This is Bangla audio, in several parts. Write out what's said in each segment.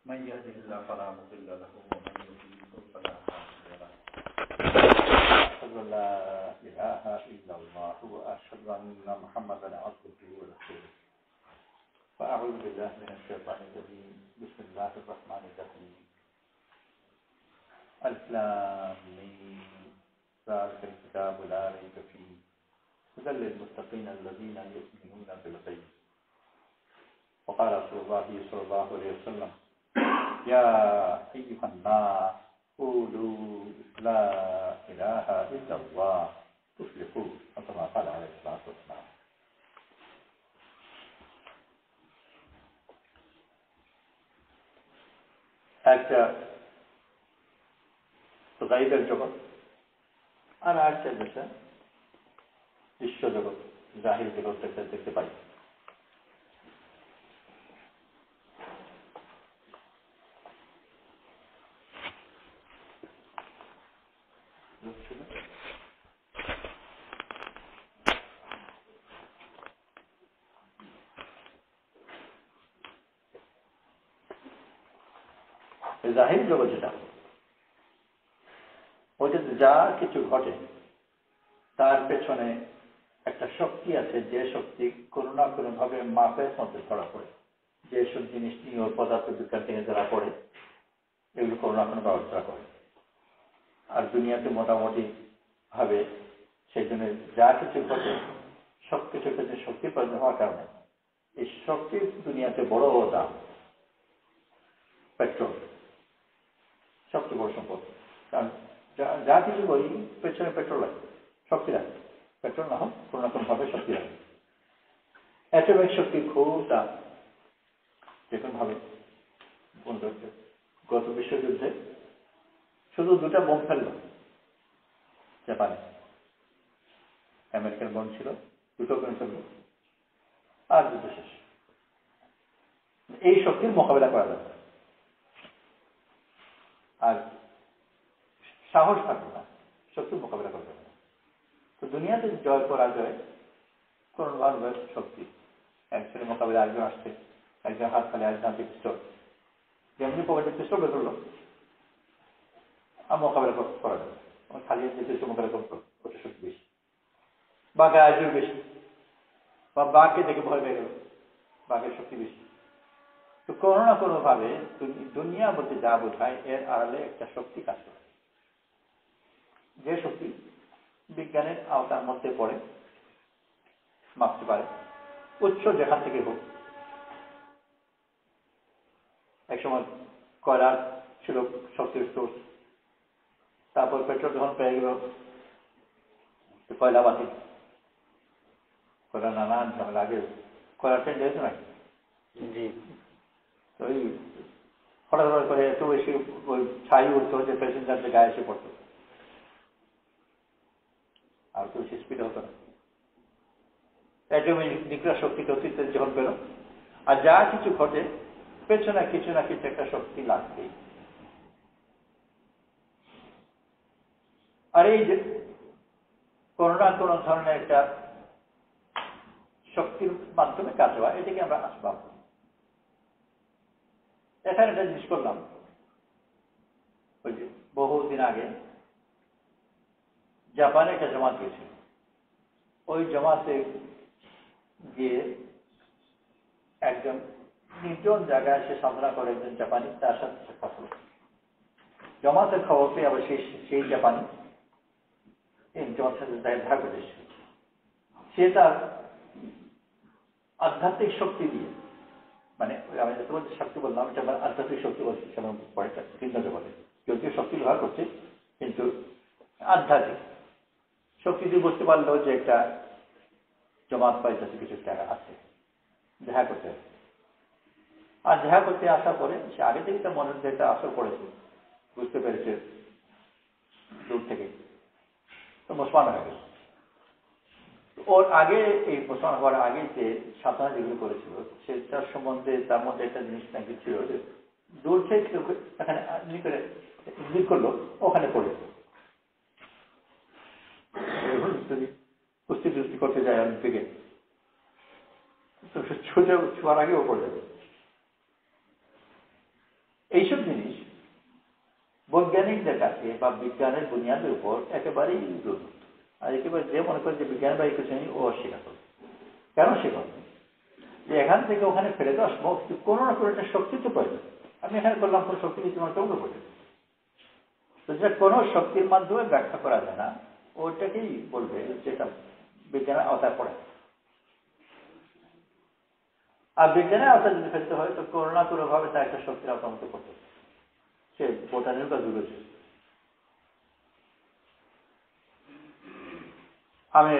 من يهده الله فلا مضل له ومن يضلل فلا هادي له. أشهد أن لا إله إلا الله وأشهد أن محمدا عبده ورسوله. فأعوذ بالله من الشيطان الرجيم. بسم الله الرحمن الرحيم. ألف لام ميم ذلك الكتاب لا ريب فيه هدى للمتقين الذين يؤمنون بالغيب. وقال رسول الله صلى الله عليه وسلم يا أيها الناس قولوا لا إله إلا الله تفلحوا كما قال عليه الصلاة والسلام. একটা তো গাইবের জগৎ আর একটা বিষয় বিশ্ব জগৎ জাহির জগৎ দেখতে পাই। জাহির জগৎ যেটা ওইটাতে যা কিছু ঘটে তার পেছনে একটা শক্তি আছে, যে শক্তি কোনো না কোনো ভাবে মাপের মধ্যে ধরা পড়ে। যেসব জিনিস নিয়ে পদার্থ বিজ্ঞান থেকে যারা পড়ে এগুলো কোনো না কোনো ব্যবস্থা করে। আর দুনিয়াতে মোটামুটি ভাবে সেই জন্য যা কিছু ঘটে সব কিছুর কাছে শক্তি প্রয়োজন হওয়ার কারণে এই শক্তির দুনিয়াতে বড় দাম। পেট্রোল সবচেয়ে বড় সম্পদ, কারণ যা কিছু করি পেছনে পেট্রোল লাগে, শক্তি লাগে। পেট্রোল না হোক কোনো না কোনো ভাবে শক্তি লাগে। অ্যাটমিক শক্তি খুব দাম। যেরকম ভাবে বন্ধু গত বিশ্বযুদ্ধে শুধু 2টা বোম ফেলল জাপানে। আমেরিকান বোম ছিল, 2টো বোম ফেলল আর যুদ্ধ শেষ। এই শক্তির মোকাবেলা করা যাবে আর সাহস থাকবে না, শক্তির মোকাবেলা করা যাবে না। তো দুনিয়াতে জয় পরাজয় কোন শক্তি। একজনের মোকাবেলা একজন আসছে, একজন হাত খালি একজন হাতে পিস্তল, যেমনি পকেটে পিস্তল বের করলো আর মোকাবেলা করা যাবে। খালি পিস্তল মোকাবেলা করতো ওটা শক্তি বেশি, বা গায়ের বেশি, বা বাঘকে দেখে ভয় পেয়ে গেল, বাঘের শক্তি বেশি। তো কোনো না কোনো ভাবে দুনিয়া বলতে যা বোঝায় এর আড়ালে একটা শক্তি কাজ করে, যে শক্তি বিজ্ঞানের আওতার মধ্যে পড়ে, মাপতে পারে। উৎস যেখান থেকে হোক। একসময় কয়লা ছিল শক্তির সোর্স, তারপর পেট্রোল যখন পেয়ে গেল কয়লা বাতিল, কয়লা নানান ঝামেলা। আগে কয়লা ট্রেন যেত নাকি, ওই হঠাৎ হঠাৎ করে এত বেশি ওই ছাই উঠতো যে প্যাসেঞ্জারদের গায়ে এসে পড়তো, আর তো বেশি স্পিড হতো না। অ্যাটমিক নিউক্লিয়ার শক্তি অতীতে যখন পেল, আর যা কিছু ঘটে পেছনে কিছু না কিছু একটা শক্তি লাগবেই। আর এই যে কোনো না কোনো ধরনের একটা শক্তির মাধ্যমে কাজ হওয়া, এটাকে আমরা আসবাব। এখানে একটা জিনিস করলাম, ওই যে বহুদিন আগে জাপানে একটা জমাত গিয়েছিল। ওই জমাতে গিয়ে একজন নির্জন জায়গায় সে সাধনা করে, একজন জাপানি, তার সাথে কথা বলে জমাতের খবর পেয়ে আবার সেই জাপানি জমাতের সাথে দেখা করে এসেছে। সে তার আধ্যাত্মিক শক্তি দিয়ে, মানে আমি যত বলছি শক্তি বললাম, এটা আমার আধ্যাত্মিক শক্তি বলছি, সেমন পরেটা ভিন্ন জগতে কেউ কেউ শক্তি ব্যবহার করছে, কিন্তু আধ্যাত্মিক শক্তি দিয়ে বুঝতে পারলো যে একটা জমাত পাইতেছে, কিছু টাকা আছে, দেখা করতে হবে। আর দেখা করতে আসার পরে সে আগে থেকে তার মনের যে একটা আসর পড়েছে, বুঝতে পেরেছে দূর থেকে, তো মুসলমান হয়ে গেল। ওর আগে এই মুসলমান হওয়ার আগে যে সাধনা যেগুলো করেছিল সেটার সম্বন্ধে তার মধ্যে একটা জিনিস নাকি ছিল যে দূর থেকে এখানে ইঙ্গিত করলো, ওখানে পড়ে যদি কুস্তি টুস্তি করতে যায় অলিম্পিকে, তো ছুটে ছোঁয়ার আগে ও পড়ে যাবে। এইসব জিনিস বৈজ্ঞানিকদের কাছে বা বিজ্ঞানের বুনিয়াদের উপর একেবারেই দুর্বল। আর একেবারে যে মনে করে যে বিজ্ঞানের বাইরে কিছু নেই, ও অস্বীকার করবে। কেন স্বীকার করবে? যে এখান থেকে ওখানে ফেলে দেওয়া সম্ভব, কোনো না কোনো একটা শক্তি তো প্রয়োজন। আমি এখানে করলাম কোনো শক্তি কিছু তোমার কেমন প্রয়োজন, তো যেটা কোনো শক্তির মাধ্যমে ব্যাখ্যা করা যায় না, ওটাকেই বলবে যেটা বিজ্ঞানের আওতায় পড়ে। আর বিজ্ঞানের আওতায় যদি ফেলতে হয়, তো কোনো না কোনো ভাবে তার একটা শক্তির আওতার মধ্যে করতে হবে। সে বোটানির বা জুলজি। আমি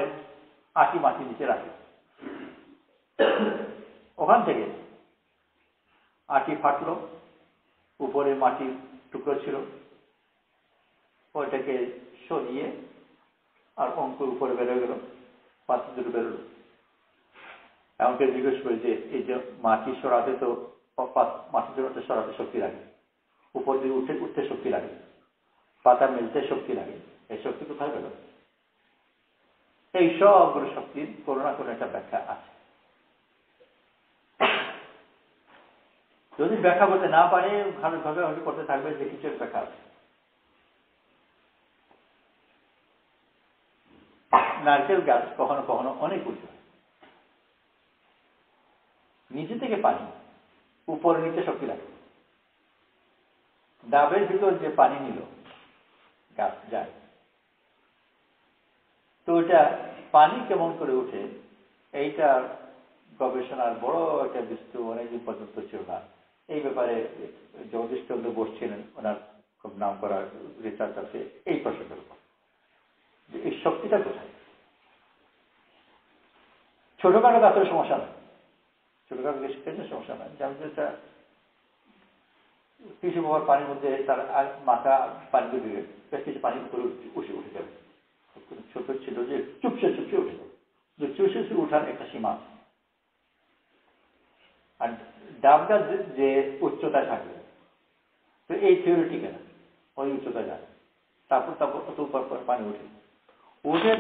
আটি মাটি নিচে রাখি, ওখান থেকে আটি ফাটলো, উপরে মাটির টুকরো ছিল, ওইটাকে সরিয়ে আর অঙ্কুর উপরে বেরো গেল, পাত্র দুটো বেরোলো। এমনকি জিজ্ঞেস করি যে এই যে মাটি সরাতে তো মাটির জন্য সরাতে শক্তি লাগে, উপর দিয়ে উঠতে শক্তি লাগে, পাতা মেলতে শক্তি লাগে, এই শক্তি কোথায় পেল? এই সবগুলো শক্তির কোনো না কোনো একটা ব্যাখ্যা আছে। যদি ব্যাখ্যা করতে না পারে, ভালোভাবে হয়তো করতে থাকবে যে কিছু ব্যাখ্যা আছে। নারকেল গাছ কখনো কখনো অনেক উঁচু, নিচে থেকে পানি, উপরে নিচে শক্তি লাগে। ডাবের ভিতর যে পানি নিল গাছ যায়, তো ওইটা পানি কেমন করে উঠে, এইটা গবেষণার বড় একটা বিস্তৃত অনেকদিন পর্যন্ত ছিল না। এই ব্যাপারে জগদীশ চন্দ্র বোস ছিলেন, ওনার খুব নাম করা রিসার্চ আছে এই প্রসঙ্গের উপর, যে এই শক্তিটা কোথায়। ছোটখাটো গাছের সমস্যা নয়, ছোটখাটো ক্ষেত্রে সমস্যা নয়। যেমন যেটা কিছু ব্যবহার পানির মধ্যে তার মাথা পানি দিয়ে বেশ কিছু পানি উপরে উঠে যাবে, ছোট ছিল যে চুপসে উঠে যাবে, যে চুপসে উঠার একটা সীমা আছে। আর ডাব গাছ যে উচ্চতায় থাকবে, তো এই থিওরি ঠিক না, ওই উচ্চতায় যায়, তারপর অত উপর পানি উঠে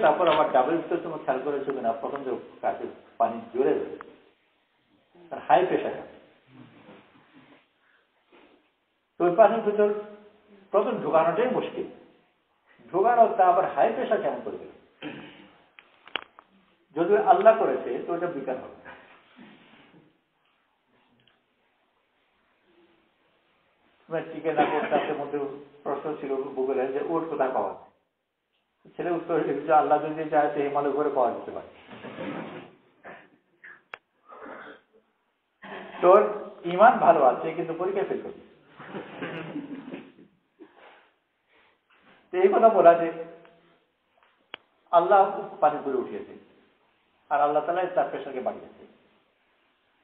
তারপর আবার ডাবের ভিতরে তোমার খেয়াল করেছো কিনা, প্রথম যে গাছে পানি জোরে দেবে, তার হাই প্রেশার আছে, তো ওই পানির ভিতর প্রথম ঢোকানোটাই মুশকিল। ঢোকানো তা আবার হাই প্রেশার কেমন করে দেবে? যদি আল্লাহ করেছে তো ওটা বিজ্ঞান হবে। টিকে না করতে তাদের মধ্যে প্রশ্ন ছিল গুগলে যে ওট কোথায় পাওয়া যায়, ছেলে উত্তর যে আল্লাহ যদি চায় তো হিমালয় করে পাওয়া যেতে পারে। তোর ইমান ভালো আছে কিন্তু পরীক্ষা ফেল করবি। এই কথা বলা যে আল্লাহ পানি করে উঠিয়েছে আর আল্লাহ তালা তার প্রেশারকে বাড়িয়েছে,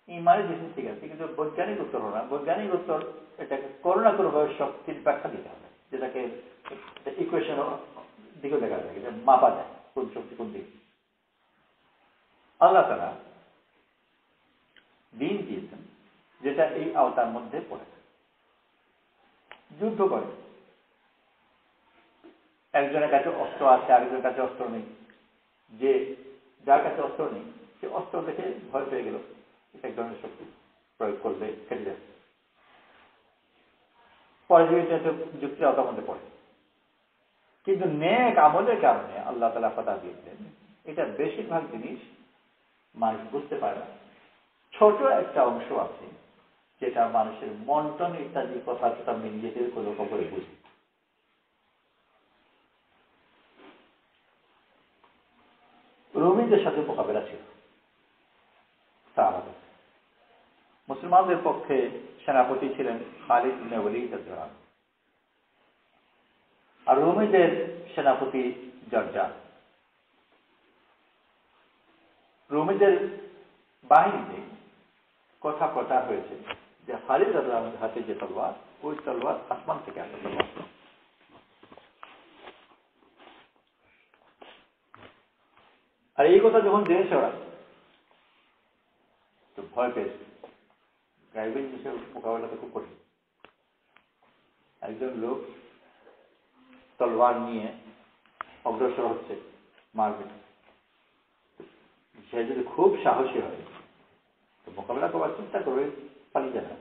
ইমানের জিনিস ঠিক আছে, কিন্তু বৈজ্ঞানিক উত্তর হলো না। বৈজ্ঞানিক উত্তর এটাকে কোনো না কোনো ভাবে শক্তির ব্যাখ্যা দিতে হবে, যেটাকে ইকুয়েশন দিকে দেখা যায়, যে মাপা যায় কোন শক্তি কোন দিকে। আল্লাহ তালা দিন দিয়েছেন যেটা এই আওতার মধ্যে পড়ে। যুদ্ধ করে, একজনের কাছে অস্ত্র আছে, আরেকজনের কাছে অস্ত্র নেই, যে যার কাছে অস্ত্র নেই সে অস্ত্র দেখে ভয় পেয়ে গেল, এক ধরনের শক্তি প্রয়োগ করলে কেটে যাবে। পরজীবিত যুক্তি আওতার মধ্যে পড়ে, কিন্তু নেক আমলের কারণে আল্লাহ তাআলা কথা দিয়েছেন এটা বেশিরভাগ জিনিস মানুষ বুঝতে পারে না। ছোট একটা অংশ আছে যেটা মানুষের মন্টন ইত্যাদি কথা মিলিয়ে কোনো খবরে বুঝে। রোমীদের সাথে মোকাবেলা ছিল, মুসলমানদের পক্ষে সেনাপতি ছিলেন খালিদ ইবনে ওয়ালিদ রাদিয়াল্লাহু আনহু, আর রোমীদের সেনাপতি জর্জান। রোমীদের বাহিনীতে কথা প্রচার হয়েছে যে খালিদ রাদিয়াল্লাহু আনহুর হাতে যে তলোয়ার, ওই তলোয়ার আসমান থেকে আসা তলোয়ার। আর এই কথা যখন জেনেছে ওরা, তো ভয় পেয়েছে। গায়েবের জিনিসের মোকাবেলা তো খুব কঠিন। একজন লোক তলোয়ার নিয়ে অগ্রসর হচ্ছে, মারবে, সে যদি খুব সাহসী হয় তো মোকাবেলা করবার চিন্তা করবে, পালিয়ে যাবে।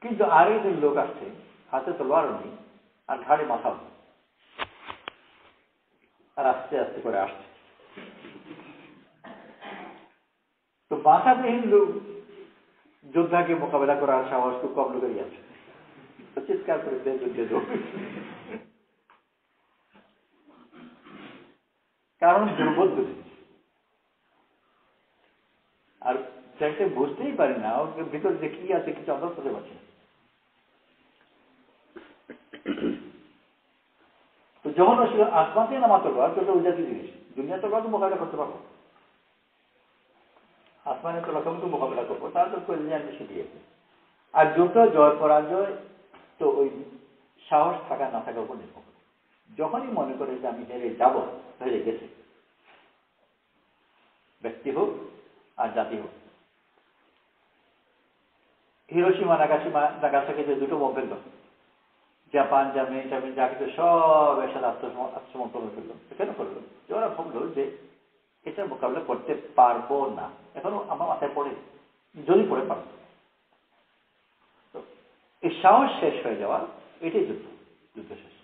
কিন্তু আর একজন লোক আসছে, হাতে তলোয়ারও নেই আর ঘাড়ে মাথাও নেই, আর আস্তে আস্তে করে আসছে। তো মাথাবিহীন লোক যোদ্ধাকে মোকাবেলা করার সাহস খুব কম লোকেরই আছে। তো চিৎকার করে যুদ্ধে যোগ, কারণ দুর্বোধ্য জিনিস। আর যাকে বুঝতেই পারি না ওর ভিতর যে কি আছে কিছু আমরা বুঝতে পারছি না। তো যখন আসমান থেকে নামা তলোয়ার, যত উজাতি জিনিস, দুনিয়া তলোয়ার তো মোকাবিলা করতে পারবো, আসমানে তলোয়ার কেমন মোকাবিলা করবো, তার তো পরিমাণ বেশি দিয়েছে। আর যুদ্ধ জয় পরাজয় তো ওই সাহস থাকা না থাকার উপর নির্ভর করে। যখনই মনে করে যে আমি হেরে যাব, হেরে গেছে, ব্যক্তি হোক আর জাতি হোক। হিরোশিমা নাগাসাকি যে দুটো বোম ফেলল, জাপান জার্মানি টার্মানি যা কিছু সব একসাথে আত্মসমর্পণ ফেললো। কেন করলো? যে ওরা ভাবলো যে এটা মোকাবিলা করতে পারবো না, এখনো আমার মাথায় পড়ে, যদি পড়ে পারবো। তো এই সাহস শেষ হয়ে যাওয়া, এটাই যুদ্ধ, যুদ্ধ শেষ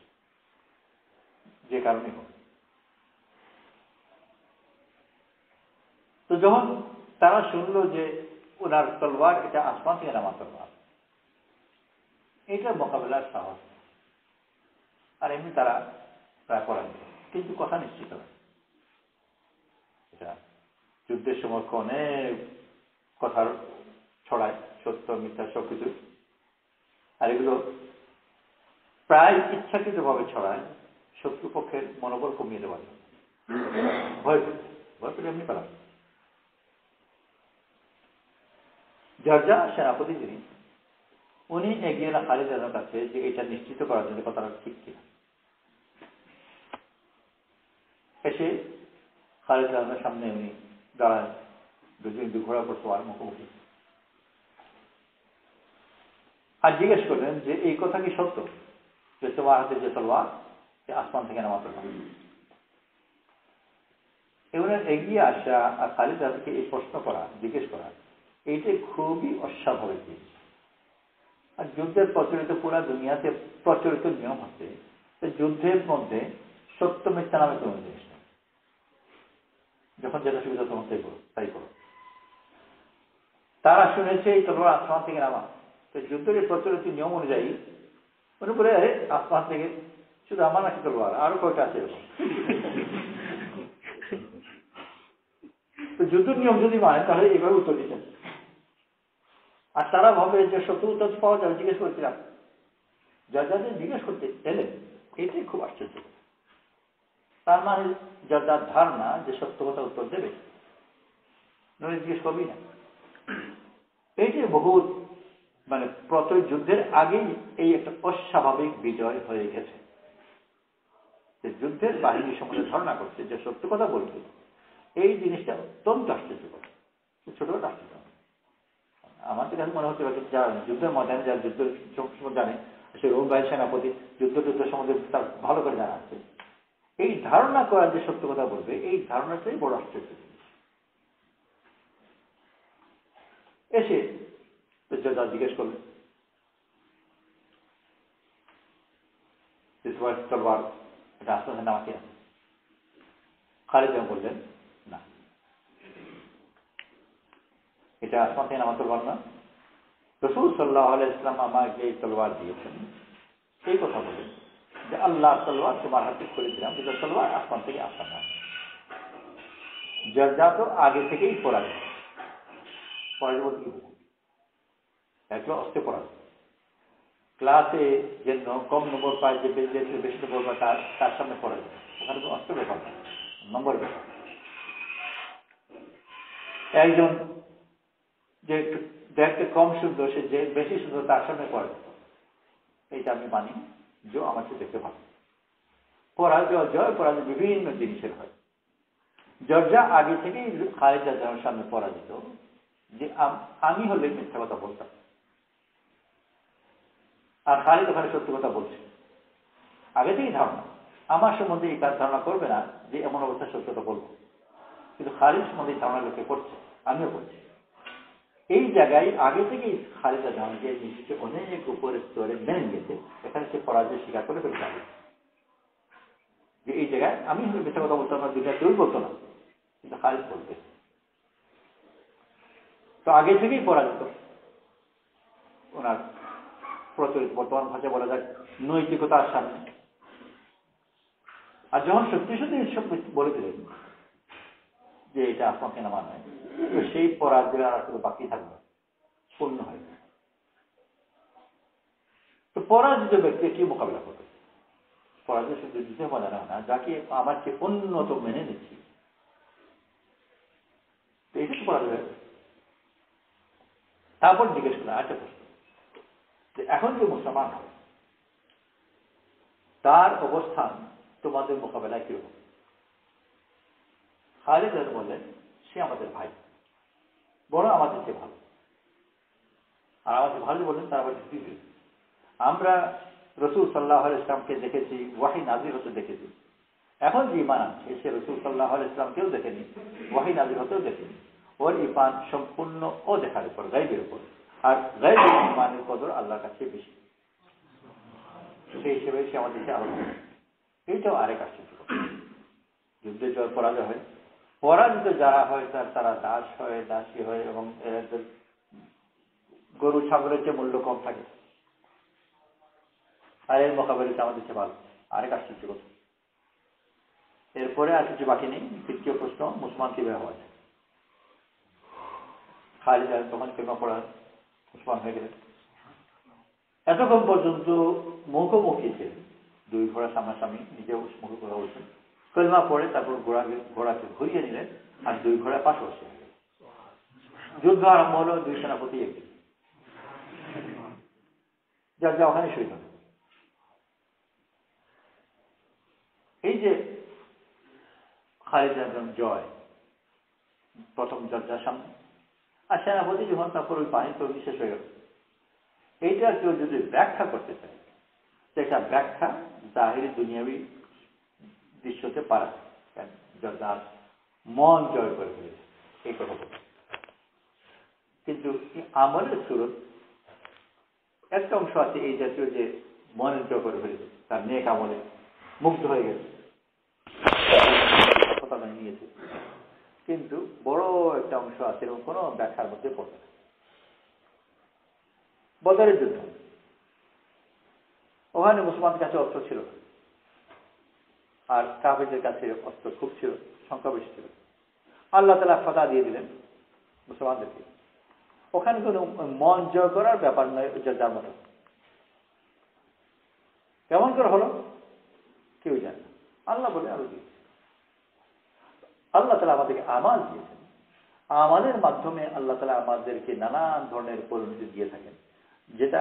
যে কারণে হোক। তো যখন তারা শুনলো যে ওনার তলোয়ার এটা আসমান থেকে নামা তলোয়ার, এটার মোকাবেলার সাহস, আর এমনি তারা প্রায় করেন, কিন্তু কথা নিশ্চিত হয় এটা যুদ্ধের সময় অনেক কথার ছড়ায়, সত্য মিথ্যা সবকিছু, আর এগুলো প্রায় ইচ্ছাকৃতভাবে ছড়ায় শত্রুপক্ষের মনোবল কমিয়ে দেওয়ার জন্য। ভয় ভয় করে এমনি করা। জর্জা সেনাপতি যিনি, উনি এগিয়ে না খালিদ রাজার কাছে যে এটা নিশ্চিত করার জন্য কথাটা ঠিক কিনা। এসে খালিদ রাজার সামনে উনি দাঁড়ায়, দুজন দুঘোড়া করতে আর মুখোমুখি, আর জিজ্ঞেস করলেন যে এই কথা কি সত্য যে তোমার হাতে যে তলোয়ার আসমান থেকে নামা তলোয়ার? এবারে এগিয়ে আসা আর খালিদ রাজাকে এই প্রশ্ন করা, জিজ্ঞেস করা, এইটাই খুবই অস্বাভাবিক জিনিস। আর যুদ্ধের প্রচলিত পুরা দুনিয়াতে প্রচলিত নিয়ম হচ্ছে যুদ্ধের মধ্যে সত্য মিথ্যা নামে কোনো জিনিস নেই। যখন যেটা সুবিধা তখন তাই করো। তারা শুনেছে এই তলোয়ার আসমান থেকে নামা, তো যুদ্ধের প্রচলিত নিয়ম অনুযায়ী মনে করে আসমান থেকে শুধু আমার নাকি তলোয়ার, আরো কয়টা আছে এরকম। তো যুদ্ধের নিয়ম যদি মানে তাহলে এইভাবে উত্তর দিতেন। আর তারা ভাবে যে সত্য উত্তর পাওয়া যাবে, জিজ্ঞেস করেছিলাম, যাদের জিজ্ঞেস করতে এলেন, এটাই খুব আশ্চর্য। তার মানে যার ধারণা যে সত্য কথা উত্তর দেবে, নইলে জিজ্ঞেস করবি না। এইটাই বহুত মানে প্রচলিত যুদ্ধের আগেই এই একটা অস্বাভাবিক বিজয় হয়ে গেছে, যে যুদ্ধের বাহিনী সম্বন্ধে ধারণা করছে যে সত্য কথা বলছে, এই জিনিসটা অত্যন্ত আশ্চর্যকর, ছোটখাটো আশ্চর্য। আমাদের কাছে মনে হচ্ছে যারা যুদ্ধের ময়দানে, যারা যুদ্ধ সম্বন্ধে জানে, সে রোম বাহিনীর সেনাপতি যুদ্ধ সম্বন্ধে তার ভালো করে জানা আছে, এই ধারণা করা যে সত্য কথা বলবে, এই ধারণাটাই বড় আশ্চর্য। এসে যোদ্ধা জিজ্ঞেস করলেন তলোয়ার এটা আসলে নামা কিনা? খালিদ বললেন না, এটা আসমান থেকে নামা তলোয়ার না, রাসূল সাল্লাল্লাহু আলাইহি ইসলাম আমাকে এই তলোয়ার দিয়েছেন, এই কথা বলেন যে আল্লাহ তলোয়ার তোমার হাতে করে দিলাম, কিন্তু তলোয়ার আসমান থেকে আসা না। যা তো আগে থেকেই পড়া যায়, পরবর্তী একলো অস্তে পড়া ক্লাসে যে কম নম্বর পায়, যে বেশি নম্বর পায় তার সামনে পড়া যায়, ওখানে তো অস্ত্র ব্যাপার না, নম্বর ব্যাপার। একজন যে দেখতে কম সুন্দর, সে যে বেশি সুন্দর তার সামনে পড়ে, এইটা আমি মানি যে আমার চেয়ে দেখতে ভালো। পরাজয় জয় পরাজয় বিভিন্ন জিনিসের হয়। জর্জা আগে থেকেই খালিদ রাজার সামনে পরাজিত, যে আমি হলে মিথ্যা কথা বলতাম, আর খালিদ ওখানে সত্যি কথা বলছে। আগে থেকেই ধারণা, আমার সম্বন্ধে এই কাজ ধারণা করবে না যে এমন অবস্থায় সত্যতা বলবো, কিন্তু খালিদ সম্বন্ধে ধারণা লোকে করছে, আমিও করছি। এই জায়গায় আগে থেকেই খালেদা জাহানকে নিজেকে অনেক উপরের স্তরে মেনে নিয়েছে, এখানে সে পরাজয় স্বীকার করে ফেলতে হবে যে এই জায়গায় আমি হলে মিথ্যা কথা বলতাম না, দুইটা কেউ বলতো না, কিন্তু খালেদ বলতে। তো আগে থেকেই পরাজিত ওনার প্রচলিত বর্তমান ভাষায় বলা যায় নৈতিকতার সামনে। আর যখন সত্যি সত্যি সব বলে দিলেন যে এটা আপনাকে নামান নাই, তো সেই পরাজয় আর শুধু বাকি থাকবে, পূর্ণ হয়। তো পরাজিত ব্যক্তি কি মোকাবিলা করবে? পরাজয় শুধু দিতে মজা না, যাকে আমার চেয়ে উন্নত মেনে নিচ্ছি, তো এটা তো পরাজয়। তারপর জিজ্ঞেস করলেন একটা প্রশ্ন, এখন যে মুসলমান হবে তার অবস্থান তোমাদের মোকাবেলায় কিরকম? খালিদ বললেন, সে আমাদের ভাই, বড় আমাদের চেয়ে ভালো। আর আমাদের ভালো বললেন তার আবার দ্বিতীয়, আমরা রসুল সাল্লাহ ইসলামকে দেখেছি, ওয়াহি নাজির হতে দেখেছি। এখন যে ইমান আনছে সে রসুল সাল্লাহ ইসলামকেও দেখেনি, ওয়াহি নাজির হতেও দেখেনি। ওর ইমান সম্পূর্ণ ও দেখার উপর, গাইবের উপর। আর গাইবের ইমানের কদর আল্লাহর কাছে বেশি, সেই হিসেবে সে আমাদেরকে আলোচনা। এইটাও আরেক আশ্চর্য। যুদ্ধে জয় পরাজয় হয়, পরাজিত যারা হয় তারা দাস হয়, দাসী হয়, এবং গরু ছাগলের যে মূল্য কম থাকে। আর এর মোকাবেলাতে আমাদের চেয়ে ভালো, আরেক আশ্চর্য কথা। এরপরে আর কিছু বাকি নেই। তৃতীয় প্রশ্ন, মুসলমান কিভাবে হওয়া যায়? খালিদ তখন কেমন পড়ান, মুসলমান হয়ে গেলেন। এতক্ষণ পর্যন্ত মুখোমুখি ছিল, দুই ঘোড়া সামনাসামনি, নিজেও মুখে কথা বলছেন। কলমা পড়ে তারপর ঘোড়াকে ঘুরিয়ে নিলেন, আর দুই ঘোড়া পাশে বসে গেলেন। যুদ্ধ আরম্ভ হলো, দুই সেনাপতি একদিন, যার যা ওখানে শহীদ হল। এই যে খালিদ জয়, প্রথম দরজার সামনে, আর সেনাপতি যখন তারপর ওই পানি তো বিশেষ হয়ে গেল। এইটা কেউ যদি ব্যাখ্যা করতে চায়, সেটা ব্যাখ্যা জাহিরি দুনিয়াবি দৃশ্যতে পারা, যার মন জয় করে ফেলেছে এই কথা বলতে। কিন্তু আমলের সুরত একটা অংশ আছে এই জাতীয়, যে মনের জয় করে ফেলেছে, তার নেক আমলে মুগ্ধ হয়ে গেছে, কথা নিয়েছে। কিন্তু বড় একটা অংশ আছে এবং কোনো ব্যাখ্যার মধ্যে পড়ে না। বদরের যুদ্ধ, ওখানে মুসলমানদের কাছে অস্ত্র ছিল না, আর কাফেরদের কাছে অস্ত্র খুব ছিল, সংখ্যা বেশি ছিল। আল্লাহ তাআলা ফাতহ দিয়ে দিলেন মুসলমানদেরকে। ওখানে কোনো মন জয় করার ব্যাপার নয়, যার মতো। কেমন করে হলো কেউ জানে না, আল্লাহ বলে আরো দিয়েছে। আল্লাহ তাআলা আমাদেরকে আমাল দিয়েছেন, আমাদের মাধ্যমে আল্লাহ তাআলা আমাদেরকে নানান ধরনের পরিণতি দিয়ে থাকেন, যেটা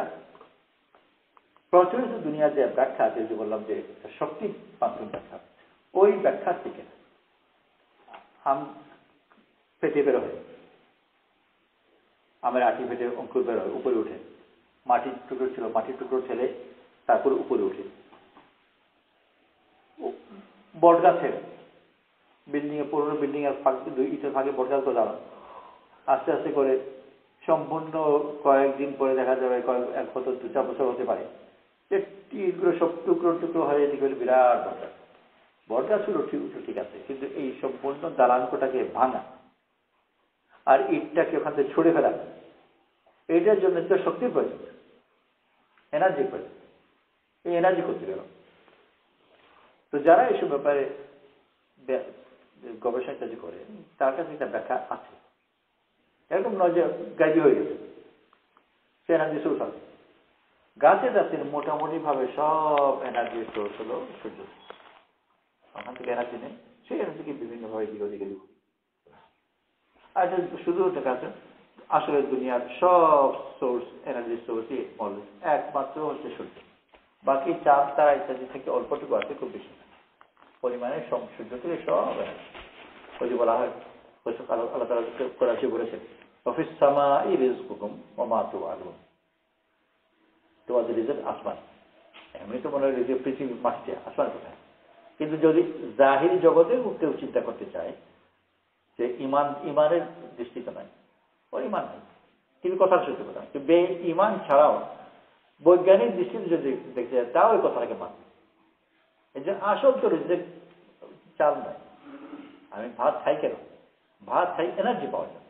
প্রচলিত দুনিয়ার যে ব্যাখ্যা আছে, যে বললাম যে শক্তি মাধ্যম ব্যাখ্যা, ওই ব্যাখ্যার থেকে আম পেটে বের হয়, আমের আটি ফেটে অঙ্কুর বের হয়, উপরে উঠে। মাটির টুকরো ছিল, মাটির টুকরো ছেলে তারপরে উপরে উঠে। বট গাছের বিল্ডিং এ, পুরোনো বিল্ডিং এর ফাঁকে, দুই ইটের ফাঁকে বট গাছ গজানো, আস্তে আস্তে করে সম্পূর্ণ কয়েকদিন পরে দেখা যাবে, এক বছর 2-4 বছর হতে পারে, এগুলো সব টুকরো টুকরো হয়ে এদিকে বিরাট বটগাছ। বটগাছ ছিল ঠিক আছে, কিন্তু এই সম্পূর্ণ দালানকোটাকে ভাঙা আর ইটটাকে ওখান থেকে ছুড়ে ফেলা, এইটার জন্য তো শক্তির প্রয়োজন, এনার্জি প্রয়োজন। এই এনার্জি করতে গেল। তো যারা এইসব ব্যাপারে গবেষণা কাজ করে, তার কাছে একটা ব্যাখ্যা আছে। এরকম নয় যে গাইবি হয়ে গেছে, সে এনার্জি সোর্স আছে। গাছে গাছের মোটামুটি ভাবে সব এনার্জি সোর্স হলো সূর্য, ওখান থেকে এনার্জি নেই, সেই এনার্জিকে বিভিন্নভাবে দিকে দিব। আর শুধু গাছে আসলে দুনিয়ার সব সোর্স, এনার্জি সোর্সই একমাত্র হচ্ছে সূর্য। বাকি চাঁদ তারা ইত্যাদি থেকে অল্পটুকু আছে, খুব বেশি পরিমাণে সূর্য থেকে সব ওই যে বলা হয়, আল্লাহ তাআলা কোরআনে বলেছেন, অফিস সামাই রিজকুকুম ওয়া মা তুআদুন, তোমাদের রিজিক আসমান। এমনি তো মনে হয় যে পৃথিবী মাটিতে, আসমান কোথায়? কিন্তু যদি জাহিরি জগতে কেউ চিন্তা করতে চায় যে ইমানের দৃষ্টিতে নয়, ওর ইমান নেই, কিন্তু কথাটা সত্যি কথা। ইমান ছাড়াও বৈজ্ঞানিক দৃষ্টিতে যদি দেখতে যায় তাও ওই কথাটাকে মানে। এই যে আসল তো রিজেক্ট চাল নয়। আমি ভাত খাই কেন? ভাত খাই এনার্জি পাওয়ার জন্য।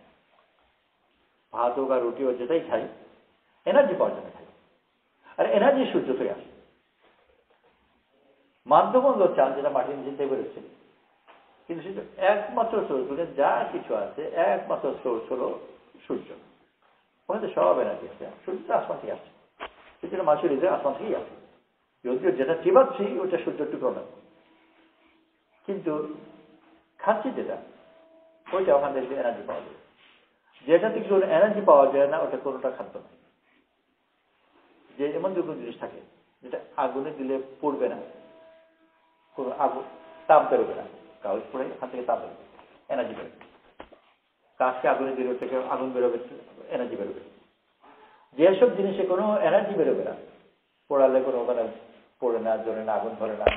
ভাত হোক আর রুটি হোক যেটাই খাই এনার্জি পাওয়ার জন্য খাই। আর এনার্জি সূর্য থেকে আসে। মাধ্যবন্ধ চাল যেটা মাটির নিচে বেরোচ্ছে, কিন্তু সেটা একমাত্র সোর্স, যা কিছু আছে একমাত্র সোর্স হলো সূর্য। ওখানে তো সব এনার্জি আছে, সূর্য তো আসমান থেকে আসছে। সেটা মানুষের হৃদয় আসমান থেকেই আসে। যদিও যেটা চিবাচ্ছি ওটা সূর্যের টুকরো নয়, কিন্তু খাচ্ছি যেটা ওইটা ওখান থেকে এনার্জি পাওয়া যায়। যেটা থেকে কোনো এনার্জি পাওয়া যায় না ওটা কোনোটা খাদ্য নয়। যে এমন দুটো জিনিস থাকে যেটা আগুনে দিলে পড়বে না, কোনো আগুন তাপ বেরোবে না, কাগজ পড়ে এখান থেকে তাপ বেরোবে, এনার্জি বেরোবে। কাজকে আগুনে দিলে থেকে আগুন বেরোবে, এনার্জি বেরোবে। যেসব জিনিসে কোনো এনার্জি বেরোবে না, পোড়ালে কোনো ওখানে পড়ে না, জ্বলে না, আগুন ধরে না,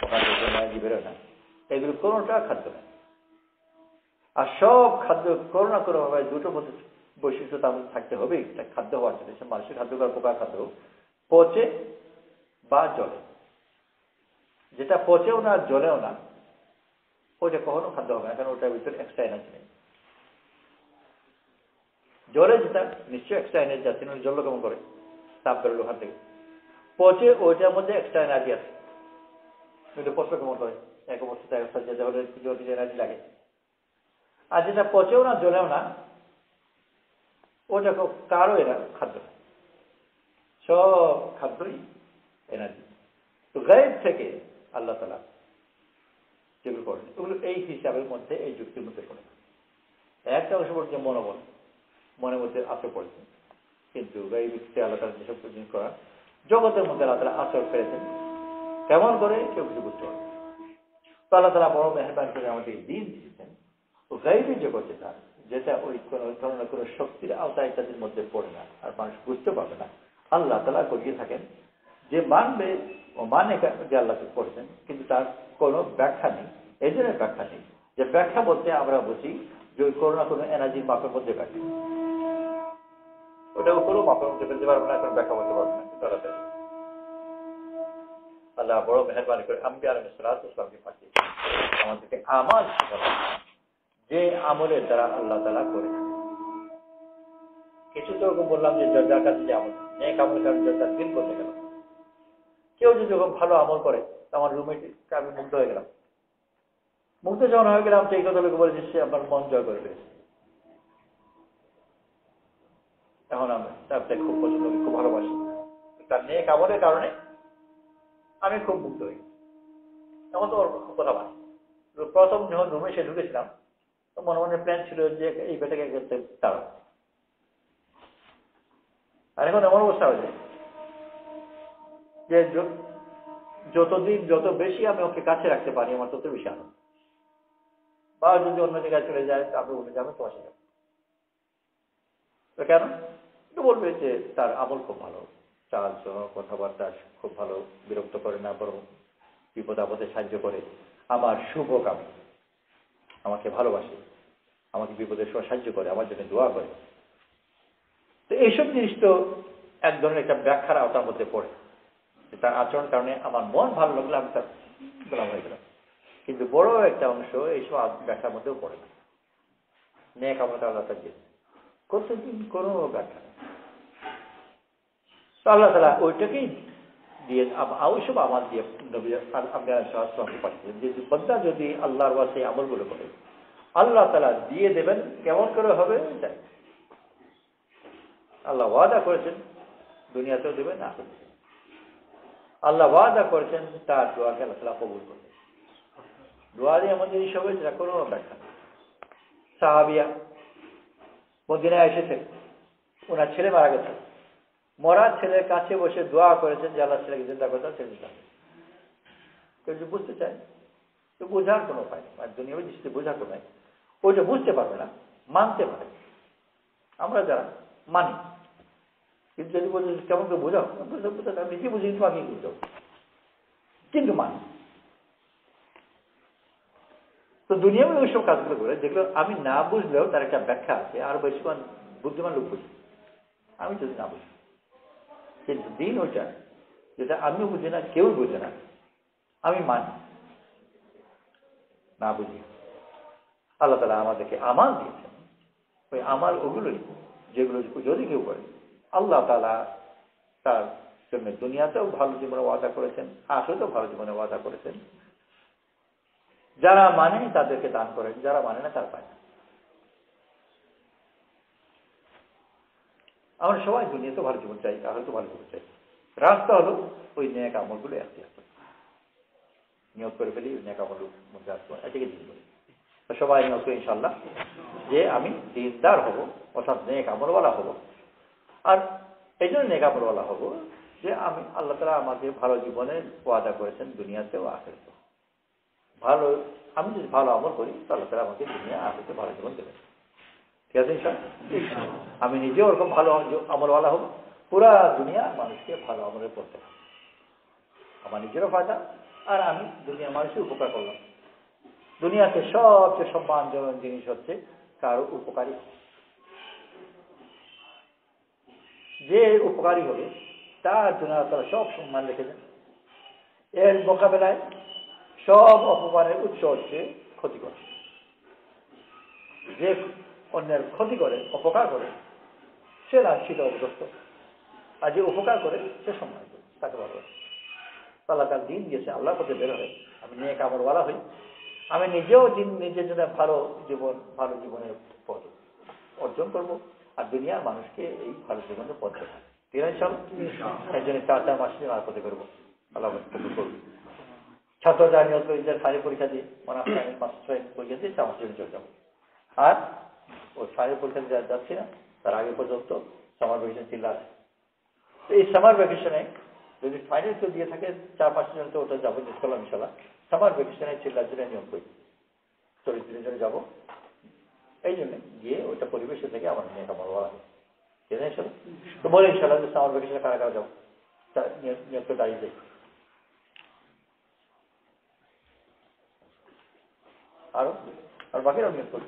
ওখান থেকে এনার্জি বেরোয় না, এগুলো কোনোটা খাদ্য নয়। আর সব খাদ্য কোনো না কোনো ভাবে দুটো মধ্যে বৈশিষ্ট্য তার মধ্যে থাকতে হবে। খাদ্য হওয়ার জন্য সে মানুষের খাদ্য বা পোকার খাদ্য পচে বা জলে। যেটা পচেও না জ্বলেও না ওইটা কখনো খাদ্য হবে না, কারণ ওটার ভিতরে এক্সট্রা এনার্জি নেই। জলে যেটা নিশ্চয়ই এক্সট্রা এনার্জি আছে, জল কেমন করে তাপ বেরোলো ওখান থেকে। পচে ওইটার মধ্যে এক্সট্রা এনার্জি আছে, কিন্তু পচে কেমন করে এক অবস্থায় যেতে হলে এনার্জি লাগে। আর যেটা পচেও না জ্বলেও না ওটা কারো এরা খাদ্য, সব খাদ্যই এনার্জি। তো গায়েব থেকে আল্লাহ তাআলা যেগুলো করেন ওগুলো এই হিসাবের মধ্যে, এই যুক্তির মধ্যে করে। একটা অংশ পড়ছে মনোবল, মনের মধ্যে আসর পড়েছে, কিন্তু গায়েব থেকে আল্লাহ তাআলা যেসব জিনিস করা জগতের মধ্যে আল্লাহ তাআলা আসর ফেলেছেন, কেমন করে কেউ কিছু বুঝতে পারে। তো আল্লাহ তাআলা বড় মেহেরবান করে আমাদের দিন দিয়েছেন। তো গায়েবী জগৎ যেটা ওই কোন ধরনের কোনো শক্তির আওতায় তাদের মধ্যে পড়ে না, আর মানুষ বুঝতে পারবে না, আল্লাহ তাআলা করিয়ে থাকেন। যে মানবে ও মানে যে আল্লাহ করেছেন, কিন্তু তার কোনো ব্যাখ্যা নেই। এই জন্য ব্যাখ্যা নেই যে ব্যাখ্যা বলতে আমরা বুঝি যে ওই কোনো না কোনো এনার্জির মাপের মধ্যে ব্যাখ্যা, ওটা কোনো মাপের মধ্যে ফেলতে পারবে না, কোনো ব্যাখ্যা বলতে পারবে না। আল্লাহ বড় মেহেরবানি করে আম্বিয়া আলাইহিস সালাতু ওয়াস সালামকে পাঠিয়ে আমাদেরকে আমল শেখানো, যে আমলের দ্বারা আল্লাহ তাআলা করে। কিছু তো বললাম যে যার কাছে যে আমল নেক আমল কারণ যার দিন করতে গেল, কেউ যদি যখন ভালো আমল করে, আমার রুমমেটকে আমি মুগ্ধ হয়ে গেলাম। মুগ্ধ যখন হয়ে গেলাম সেই কথা লোকে বলেছে সে আমার মন জয় করে ফেলেছে। এখন আমি তাকে খুব পছন্দ করি, খুব ভালোবাসি, তার নেক আমলের কারণে আমি খুব মুগ্ধ হই। তখন তো ওর কথা বলি। প্রথম যখন রুমে সে ঢুকেছিলাম তো মনে মনে প্ল্যান ছিল যে এই বেটাকে তাড়ো। আর এখন এমন অবস্থা হয়েছে যে যতদিন যত বেশি আমি ওকে কাছে রাখতে পারি আমার তত বেশি আনন্দ। বা যদি অন্য জায়গায় চলে যায় আপনি অন্য যাবে তোমার সাথে তো কেন তো বলবে যে তার আমল খুব ভালো, চাল কথাবার্তা খুব ভালো, বিরক্ত করে না, বরং বিপদ আপদে সাহায্য করে, আমার শুভ কাম, আমাকে ভালোবাসে, আমাকে বিপদের সময় সাহায্য করে, আমার জন্য দোয়া করে। তো এইসব জিনিস তো এক ধরনের একটা ব্যাখ্যার আওতার মধ্যে পড়ে। তার আচরণ কারণে আমার মন ভালো লাগলে আমি তার গোলাম হয়ে গেলাম। কিন্তু বড় একটা অংশ এইসব ব্যাখ্যার মধ্যেও পড়ে না। নেক আমল আল্লাহ তাআলা দিয়েছে, কতদিন কোনো ব্যাখ্যা নেই। তো আল্লাহ তাআলা ওইটাকেই দিয়ে ওইসব আমল দিয়ে নবী আল্লাহকে পাঠিয়েছেন যে বান্দা যদি আল্লাহর ওয়াস্তে আমলগুলো করে আল্লাহ তাআলা দিয়ে দেবেন। কেমন করে হবে জানি, আল্লাহ ওয়াদা করেছেন দুনিয়াতেও দেবেন, না আল্লাহ ওয়াদা করেছেন তার দোয়াকে আল্লাহ তাআলা কবুল করবেন। দোয়া দিয়ে এমন জিনিস হবে যেটা কোনো ব্যাখ্যা নেই। সাহাবিয়া মদিনায় এসেছেন, ওনার ছেলে মারা গেছে, মরা ছেলের কাছে বসে দোয়া করেছেন যে আল্লাহ ছেলেকে চিন্তা করতে ছেলে যাবে। কেউ যদি বুঝতে চায় তো বোঝার কোনো উপায় নেই, আর দুনিয়াবী দৃষ্টিতে বোঝার কোনো নাই, ওইটা বুঝতে পারবে না, মানতে পারে। আমরা যারা মানি, কিন্তু যদি বলি কেমন করে বোঝাও, আমি নিজে বুঝি তোমাকে বুঝাও, কিন্তু মানি। তো দুনিয়াবী ওইসব কাজগুলো করে যেগুলো আমি না বুঝলেও তার একটা ব্যাখ্যা আছে, আর বেশিক্ষণ বুদ্ধিমান লোক বুঝি, আমি যদি না বুঝি। কিন্তু দিন ওইটা যেটা আমিও বুঝি না, কেউ বুঝে না, আমি মানি না বুঝি। আল্লাহ তাআলা আমাদেরকে আমাল দিয়েছেন, ওই আমাল ওগুলোই যেগুলো যদি কেউ করে আল্লাহ তাআলা তার জন্য দুনিয়াতেও ভালো জীবনে ওয়াদা করেছেন, আখিরাতেও ভালো জীবনে ওয়াদা করেছেন। যারা মানে তাদেরকে দান করেন, যারা মানে না তার পায় না। আমরা সবাই দুনিয়াতে ভালো জীবন চাই, আখিরাতেও ভালো জীবন চাই। রাস্তা হলো ওই নেক আমলগুলো এখতিয়ার করা, নিয়োগ করে ফেলি নেক আমল মধ্যে আসবো, এটাকে দিন বলি। সবাই নিয়োগ করি ইনশাল্লাহ যে আমি দিনদার হব, অর্থাৎ নেক আমলওয়ালা হব। আর এই জন্য নেক আমলওয়ালা হব যে আমি আল্লাহ তাআলা আমাকে ভালো জীবনের ওয়াদা করেছেন দুনিয়াতেও আখিরাতেও। ভালো আমি যদি ভালো আমল করি আল্লাহ তাআলা আমাকে দুনিয়া আখিরাতে ভালো জীবন দেবেন। ঠিক আছে ইনশাআল্লাহ? আমি নিজেও ওরকম ভালো আমলওয়ালা হব, পুরা দুনিয়া মানুষকে ভালো আমলের করতে হবে, আমার নিজেরও ফায়দা আর আমি দুনিয়ার মানুষের উপকার করলাম। দুনিয়াতে সবচেয়ে সম্মানজনক জিনিস হচ্ছে কারো উপকারী। যে উপকারী হবে তার জন্য তারা সব সম্মান রেখে দেন। এর মোকাবেলায় সব অপমানের উৎস হচ্ছে ক্ষতিকর। যে অন্যের ক্ষতি করে, অপকার করে, সে লাঞ্ছিত অবদস্ত, আর যে উপকার করে সে সম্মানিত, তাকে ভালো। আল্লাহ তার দিন দিয়েছে, আল্লাহর পথে বের হয়, আমি নেক আমলওয়ালা হই, আমি নিজেও দিন নিজের জন্য ভালো জীবনের পথ অর্জন করব, আর দুনিয়ার মানুষকে এই ভালো জীবনের পথ দেখাবো। ঠিক আছে চল, এই জন্য 4 মাস দিন আর পথে করবো, আল্লাহ কবুল করবো। ছাত্র যা নিয়োগ করি যে সারি পরীক্ষা দিয়ে মানে 5-6 পরীক্ষা দিয়ে 4 মাস জন্য চলে যাবো। আর ওই সারি পরীক্ষা দিয়ে যাচ্ছি না, তার আগে পর্যন্ত সামার ভ্যাকেশন চিল্লা আছে। তো এই সামার ভ্যাকেশনে যদি ফাইনাল কেউ দিয়ে থাকে 4-5 জন, তো ওটা যাবো করলাম ইনশাল্লাহ। সামার ভ্যাকেশনে চিল্লার জন্য নিয়োগ করি, চরিত্রের জন্য যাবো। এই জন্য গিয়ে ওইটা পরিবেশে থেকে আমার নিয়ে আমার বলা হয়। ঠিক আছে ইনশাল্লাহ? তো বলে ইনশাল্লাহ যে সামার ভ্যাকেশনে কারা কারা যাবো, নিয়োগ করে দাঁড়িয়ে যাই। আরো আর বাকিরাও নিয়োগ করি,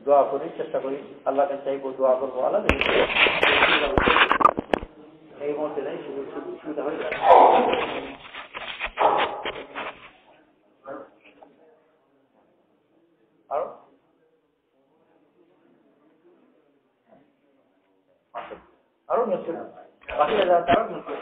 দোয়া করি, চেষ্টা করি, আল্লাহকে চাইবো, দোয়া করবো, আল্লাহ এই মুহূর্তে নেই, সুবিধা হয়ে যায়। আরো আরো নিয়োগ করি, বাকিরা যারা তারাও নিয়োগ করি।